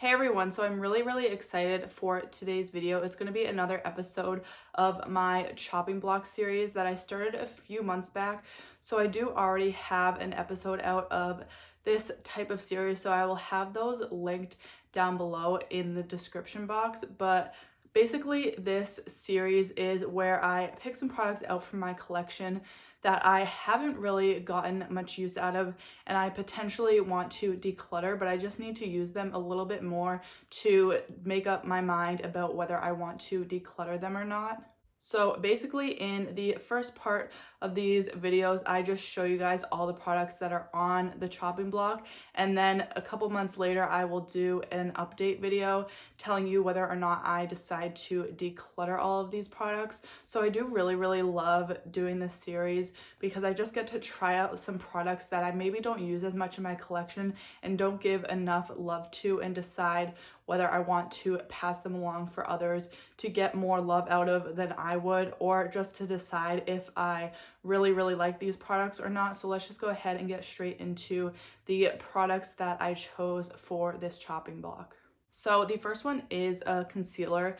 Hey everyone, so I'm really excited for today's video. It's going to be another episode of my chopping block series that I started a few months back. So I do already have an episode out of this type of series, so I will have those linked down below in the description box. But basically this series is where I pick some products out from my collection that I haven't really gotten much use out of and I potentially want to declutter, but I just need to use them a little bit more to make up my mind about whether I want to declutter them or not. So basically in the first part of these videos, I just show you guys all the products that are on the chopping block. And then a couple months later, I will do an update video telling you whether or not I decide to declutter all of these products. So I do really love doing this series because I just get to try out some products that I maybe don't use as much in my collection and don't give enough love to, and decide whether I want to pass them along for others to get more love out of than I would, or just to decide if I really like these products or not. So let's just go ahead and get straight into the products that I chose for this chopping block. So the first one is a concealer.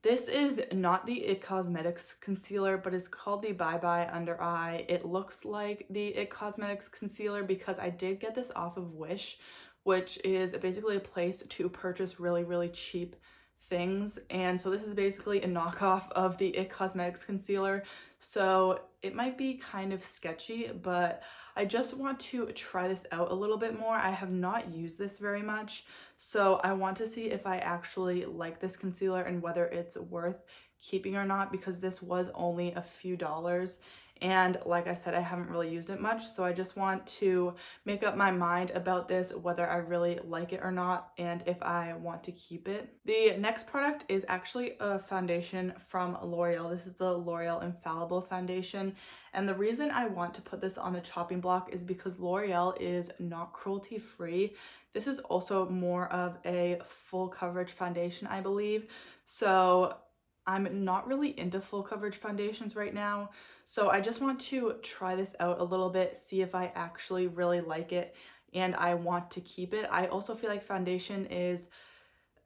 This is not the IT Cosmetics concealer, but it's called the Bye Bye Under Eye. It looks like the IT Cosmetics concealer because I did get this off of Wish, which is basically a place to purchase really cheap things. And so this is basically a knockoff of the IT Cosmetics concealer. So it might be kind of sketchy, but I just want to try this out a little bit more. I have not used this very much, so I want to see if I actually like this concealer and whether it's worth keeping or not, because this was only a few dollars. And like I said, I haven't really used it much, so I just want to make up my mind about this, whether I really like it or not, and if I want to keep it. The next product is actually a foundation from L'Oreal. This is the L'Oreal Infallible Foundation, and the reason I want to put this on the chopping block is because L'Oreal is not cruelty free. This is also more of a full coverage foundation, I believe. So I'm not really into full coverage foundations right now. So I just want to try this out a little bit, see if I actually really like it and I want to keep it. I also feel like foundation is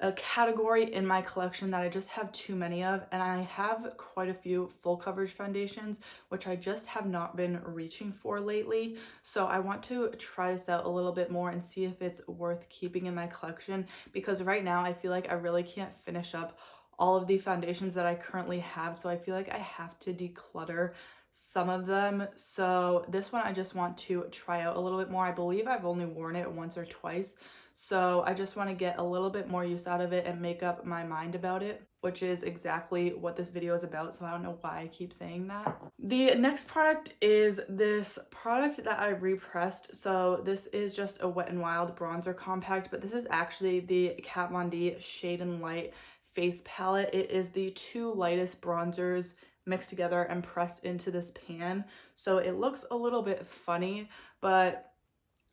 a category in my collection that I just have too many of, and I have quite a few full coverage foundations, which I just have not been reaching for lately. So I want to try this out a little bit more and see if it's worth keeping in my collection, because right now I feel like I really can't finish up all of the foundations that I currently have. So I feel like I have to declutter some of them. So this one I just want to try out a little bit more. I believe I've only worn it once or twice. So I just want to get a little bit more use out of it and make up my mind about it, which is exactly what this video is about. So I don't know why I keep saying that. The next product is this product that I repressed. So this is just a Wet n Wild bronzer compact, but this is actually the Kat Von D Shade and Light face palette. It is the two lightest bronzers mixed together and pressed into this pan. So it looks a little bit funny, but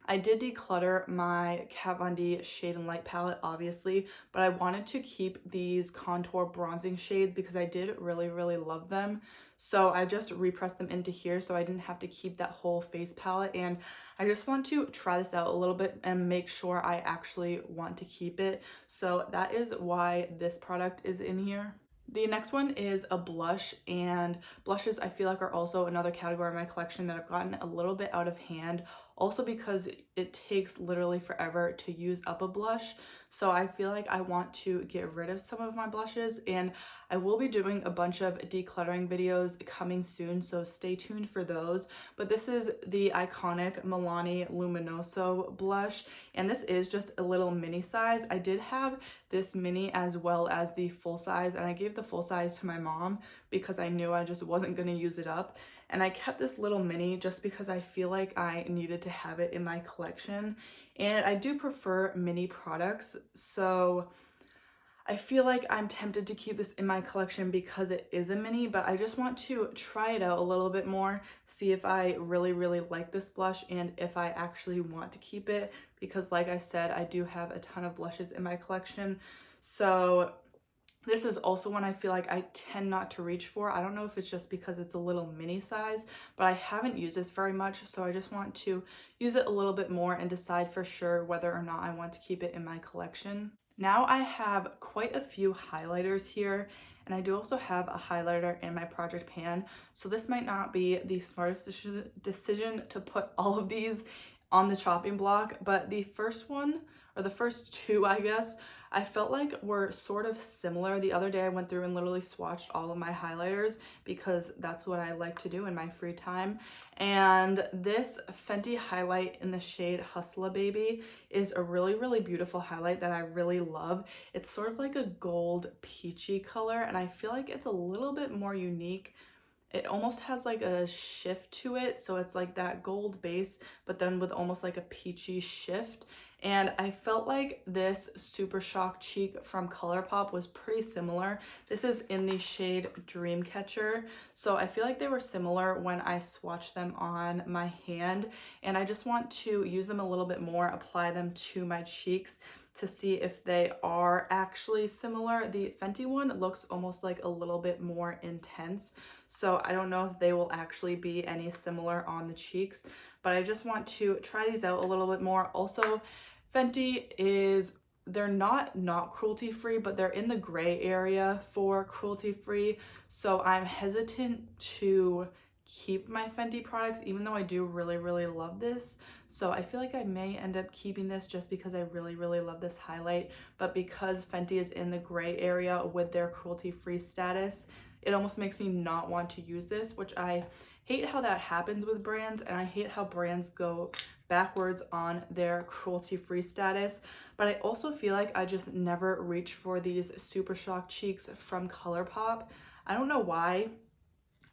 I did declutter my Kat Von D Shade and Light palette, obviously, but I wanted to keep these contour bronzing shades because I did really love them. So I just repressed them into here so I didn't have to keep that whole face palette, and I just want to try this out a little bit and make sure I actually want to keep it. So that is why this product is in here. The next one is a blush, and blushes I feel like are also another category in my collection that I've gotten a little bit out of hand, also because it takes literally forever to use up a blush. So I feel like I want to get rid of some of my blushes, and I will be doing a bunch of decluttering videos coming soon, so stay tuned for those. But this is the iconic Milani Luminoso blush, and this is just a little mini size. I did have this mini as well as the full size, and I gave the full size to my mom because I knew I just wasn't going to use it up, and I kept this little mini just because I feel like I needed to have it in my collection. And I do prefer mini products, so I feel like I'm tempted to keep this in my collection because it is a mini, but I just want to try it out a little bit more, see if I really like this blush and if I actually want to keep it, because like I said, I do have a ton of blushes in my collection. So This is also one I feel like I tend not to reach for. I don't know if it's just because it's a little mini size, but I haven't used this very much, so I just want to use it a little bit more and decide for sure whether or not I want to keep it in my collection. Now I have quite a few highlighters here, and I do also have a highlighter in my project pan, so this might not be the smartest decision to put all of these on the chopping block, but the first one, or the first two, I guess, I felt like were sort of similar. The other day I went through and literally swatched all of my highlighters because that's what I like to do in my free time. And this Fenty highlight in the shade Hustla Baby is a really, really beautiful highlight that I really love. It's sort of like a gold peachy color, and I feel like it's a little bit more unique. It almost has like a shift to it, so it's like that gold base but then with almost like a peachy shift. And I felt like this Super Shock Cheek from ColourPop was pretty similar. This is in the shade Dreamcatcher, so I feel like they were similar when I swatched them on my hand, and I just want to use them a little bit more, apply them to my cheeks to see if they are actually similar. The Fenty one looks almost like a little bit more intense, so I don't know if they will actually be any similar on the cheeks, but I just want to try these out a little bit more. Also, Fenty is, they're not cruelty free, but they're in the gray area for cruelty free. So I'm hesitant to keep my Fenty products, even though I do really, really love this. So I feel like I may end up keeping this just because I really, really love this highlight. But because Fenty is in the gray area with their cruelty free status, it almost makes me not want to use this, which I hate how that happens with brands, and I hate how brands go backwards on their cruelty-free status. But I also feel like I just never reach for these Super Shock Cheeks from ColourPop. I don't know why.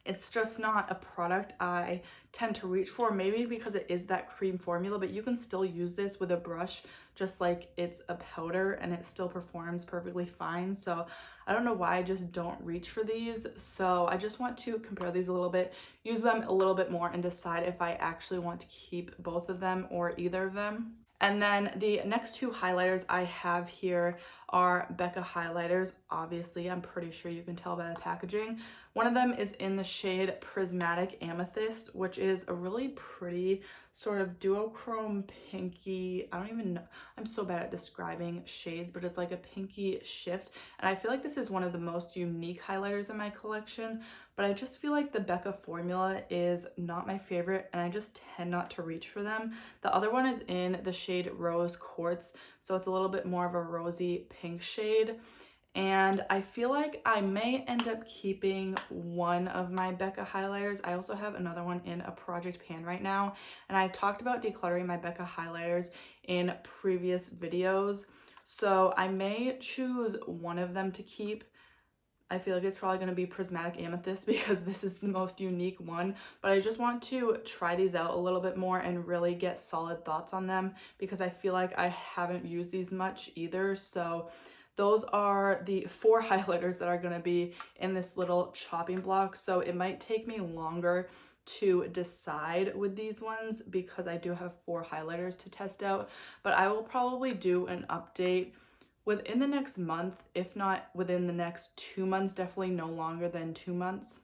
It's just not a product I tend to reach for, maybe because it is that cream formula, but you can still use this with a brush just like it's a powder and it still performs perfectly fine. So I don't know why I just don't reach for these. So I just want to compare these a little bit, use them a little bit more, and decide if I actually want to keep both of them or either of them. And then the next two highlighters I have here are Becca highlighters. Obviously, I'm pretty sure you can tell by the packaging. One of them is in the shade Prismatic Amethyst, which is a really pretty sort of duochrome pinky. I don't even know. I'm so bad at describing shades, but it's like a pinky shift. And I feel like this is one of the most unique highlighters in my collection, but I just feel like the Becca formula is not my favorite, and I just tend not to reach for them. The other one is in the shade Rose Quartz, so it's a little bit more of a rosy pink shade. And I feel like I may end up keeping one of my Becca highlighters. I also have another one in a project pan right now, and I've talked about decluttering my Becca highlighters in previous videos, so I may choose one of them to keep. I feel like it's probably going to be Prismatic Amethyst because this is the most unique one, but I just want to try these out a little bit more and really get solid thoughts on them because I feel like I haven't used these much either. So those are the four highlighters that are going to be in this little chopping block. So it might take me longer to decide with these ones because I do have four highlighters to test out, but I will probably do an update within the next month, if not within the next 2 months, definitely no longer than 2 months.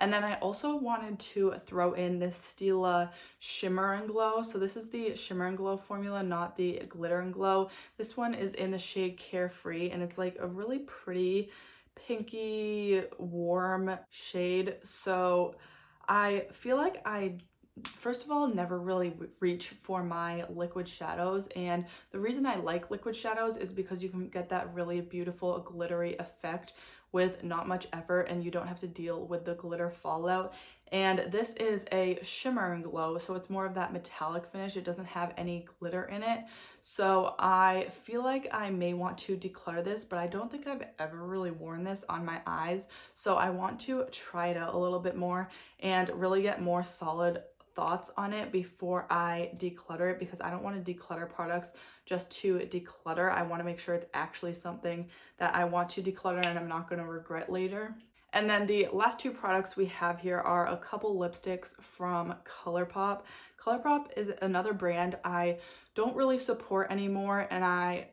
And then I also wanted to throw in this Stila Shimmer and Glow. So this is the Shimmer and Glow formula, not the Glitter and Glow. This one is in the shade Carefree, and it's like a really pretty pinky warm shade. So I feel like I first of all never really reach for my liquid shadows, and the reason I like liquid shadows is because you can get that really beautiful glittery effect with not much effort, and you don't have to deal with the glitter fallout. And this is a shimmer and glow, so it's more of that metallic finish. It doesn't have any glitter in it, so I feel like I may want to declutter this, but I don't think I've ever really worn this on my eyes, so I want to try it out a little bit more and really get more solid thoughts on it before I declutter it, because I don't want to declutter products just to declutter. I want to make sure it's actually something that I want to declutter and I'm not going to regret later. And then the last two products we have here are a couple lipsticks from ColourPop. ColourPop is another brand I don't really support anymore, and I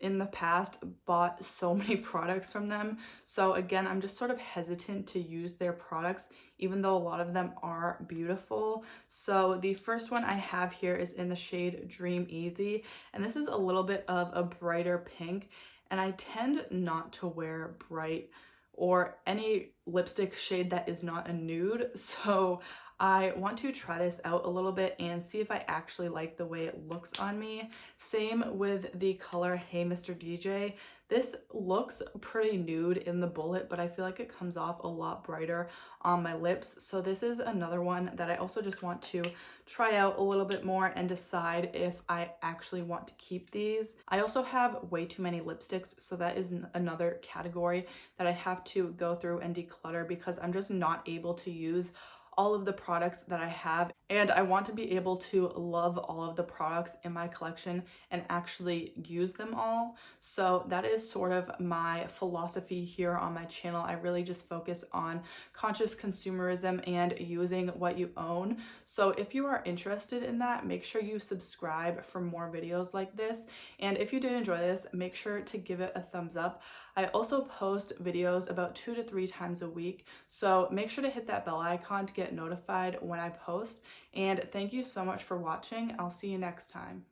in the past bought so many products from them. So again, I'm just sort of hesitant to use their products, even though a lot of them are beautiful. So the first one I have here is in the shade Dream Easy, and this is a little bit of a brighter pink, and I tend not to wear bright or any lipstick shade that is not a nude. So I want to try this out a little bit and see if I actually like the way it looks on me. Same with the color Hey Mr. DJ. This looks pretty nude in the bullet, but I feel like it comes off a lot brighter on my lips. So this is another one that I also just want to try out a little bit more and decide if I actually want to keep these. I also have way too many lipsticks, so that is another category that I have to go through and declutter because I'm just not able to use all of the products that I have, and I want to be able to love all of the products in my collection and actually use them all. So that is sort of my philosophy here on my channel. I really just focus on conscious consumerism and using what you own. So if you are interested in that, make sure you subscribe for more videos like this. And if you did enjoy this, make sure to give it a thumbs up. I also post videos about 2 to 3 times a week, so make sure to hit that bell icon to get notified when I post. And thank you so much for watching. I'll see you next time.